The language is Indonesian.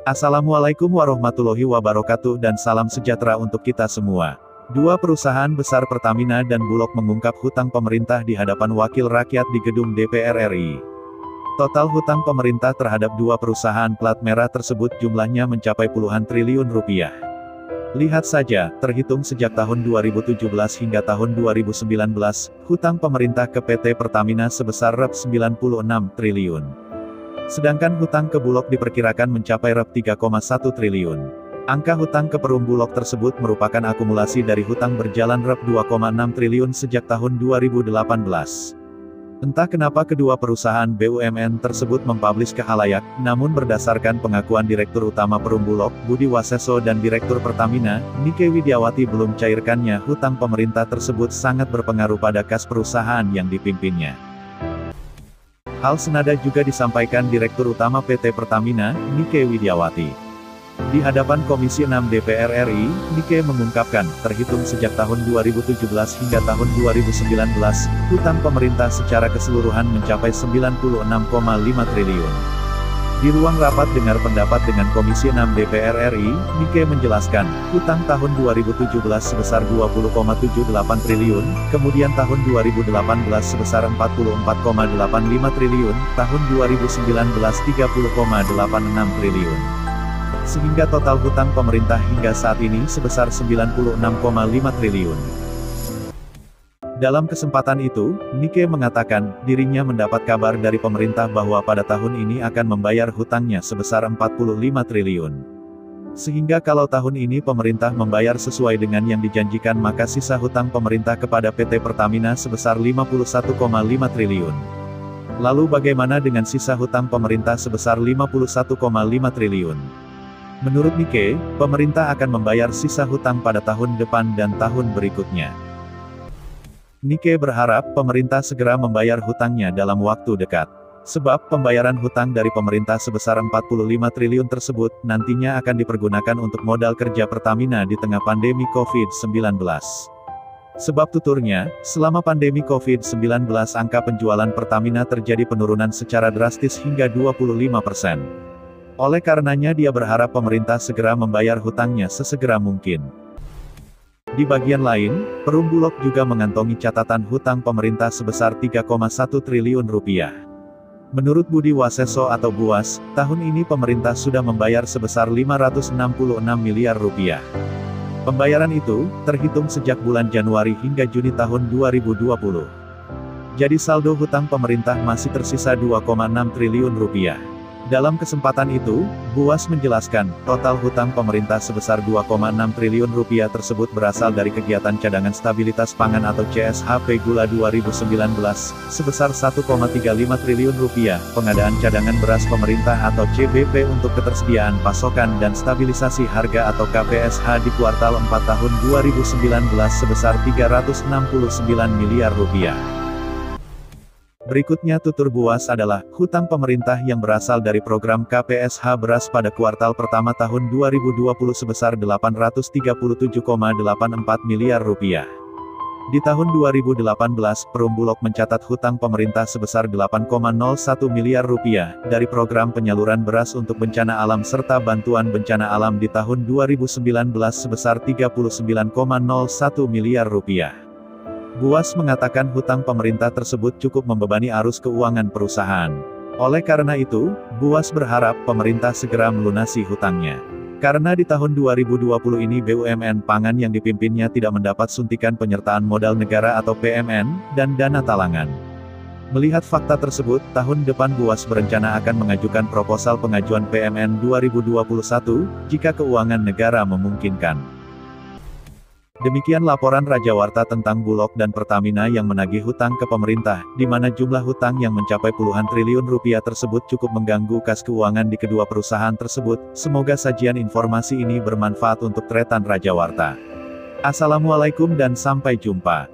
Assalamualaikum warahmatullahi wabarakatuh dan salam sejahtera untuk kita semua. Dua perusahaan besar Pertamina dan Bulog mengungkap hutang pemerintah di hadapan wakil rakyat di gedung DPR RI. Total hutang pemerintah terhadap dua perusahaan plat merah tersebut jumlahnya mencapai puluhan triliun rupiah. Lihat saja, terhitung sejak tahun 2017 hingga tahun 2019, hutang pemerintah ke PT Pertamina sebesar Rp96 triliun. Sedangkan hutang ke Bulog diperkirakan mencapai Rp3,1 triliun. Angka hutang ke Perum Bulog tersebut merupakan akumulasi dari hutang berjalan Rp2,6 triliun sejak tahun 2018. Entah kenapa kedua perusahaan BUMN tersebut mempublish ke khalayak, namun berdasarkan pengakuan Direktur Utama Perum Bulog, Budi Waseso dan Direktur Pertamina, Nike Widiawati belum cairkannya hutang pemerintah tersebut sangat berpengaruh pada kas perusahaan yang dipimpinnya. Hal senada juga disampaikan Direktur Utama PT Pertamina, Nike Widiawati. Di hadapan Komisi 6 DPR RI, Nike mengungkapkan, terhitung sejak tahun 2017 hingga tahun 2019, hutang pemerintah secara keseluruhan mencapai Rp96,5 triliun. Di ruang rapat dengar pendapat dengan Komisi 6 DPR RI, Nike menjelaskan, hutang tahun 2017 sebesar Rp20,78 triliun, kemudian tahun 2018 sebesar Rp44,85 triliun, tahun 2019 Rp30,86 triliun. Sehingga total hutang pemerintah hingga saat ini sebesar Rp96,5 triliun. Dalam kesempatan itu, Nike mengatakan, dirinya mendapat kabar dari pemerintah bahwa pada tahun ini akan membayar hutangnya sebesar Rp45 triliun. Sehingga kalau tahun ini pemerintah membayar sesuai dengan yang dijanjikan maka sisa hutang pemerintah kepada PT Pertamina sebesar Rp51,5 triliun. Lalu bagaimana dengan sisa hutang pemerintah sebesar Rp51,5 triliun? Menurut Nike, pemerintah akan membayar sisa hutang pada tahun depan dan tahun berikutnya. Nike berharap pemerintah segera membayar hutangnya dalam waktu dekat. Sebab pembayaran hutang dari pemerintah sebesar Rp45 triliun tersebut nantinya akan dipergunakan untuk modal kerja Pertamina di tengah pandemi COVID-19. Sebab tuturnya, selama pandemi COVID-19 angka penjualan Pertamina terjadi penurunan secara drastis hingga 25%. Oleh karenanya dia berharap pemerintah segera membayar hutangnya sesegera mungkin. Di bagian lain, Perum Bulog juga mengantongi catatan hutang pemerintah sebesar Rp3,1 triliun. Menurut Budi Waseso atau Buas, tahun ini pemerintah sudah membayar sebesar Rp566 miliar. Pembayaran itu, terhitung sejak bulan Januari hingga Juni tahun 2020. Jadi saldo hutang pemerintah masih tersisa Rp2,6 triliun. Dalam kesempatan itu, Buas menjelaskan, total hutang pemerintah sebesar Rp2,6 triliun tersebut berasal dari kegiatan cadangan stabilitas pangan atau CSHP gula 2019, sebesar Rp1,35 triliun, pengadaan cadangan beras pemerintah atau CBP untuk ketersediaan pasokan dan stabilisasi harga atau KPSH di kuartal 4 tahun 2019 sebesar Rp369 miliar. Berikutnya tutur Buas adalah, hutang pemerintah yang berasal dari program KPSH beras pada kuartal pertama tahun 2020 sebesar Rp837,84 miliar. Di tahun 2018, Perum Bulog mencatat hutang pemerintah sebesar Rp8,01 miliar dari program penyaluran beras untuk bencana alam serta bantuan bencana alam di tahun 2019 sebesar Rp39,01 miliar. Buas mengatakan hutang pemerintah tersebut cukup membebani arus keuangan perusahaan. Oleh karena itu, Buas berharap pemerintah segera melunasi hutangnya. Karena di tahun 2020 ini BUMN pangan yang dipimpinnya tidak mendapat suntikan penyertaan modal negara atau PMN, dan dana talangan. Melihat fakta tersebut, tahun depan Buas berencana akan mengajukan proposal pengajuan PMN 2021, jika keuangan negara memungkinkan. Demikian laporan Raja Warta tentang Bulog dan Pertamina yang menagih hutang ke pemerintah, di mana jumlah hutang yang mencapai puluhan triliun rupiah tersebut cukup mengganggu kas keuangan di kedua perusahaan tersebut. Semoga sajian informasi ini bermanfaat untuk Tretan Raja Warta. Assalamualaikum dan sampai jumpa.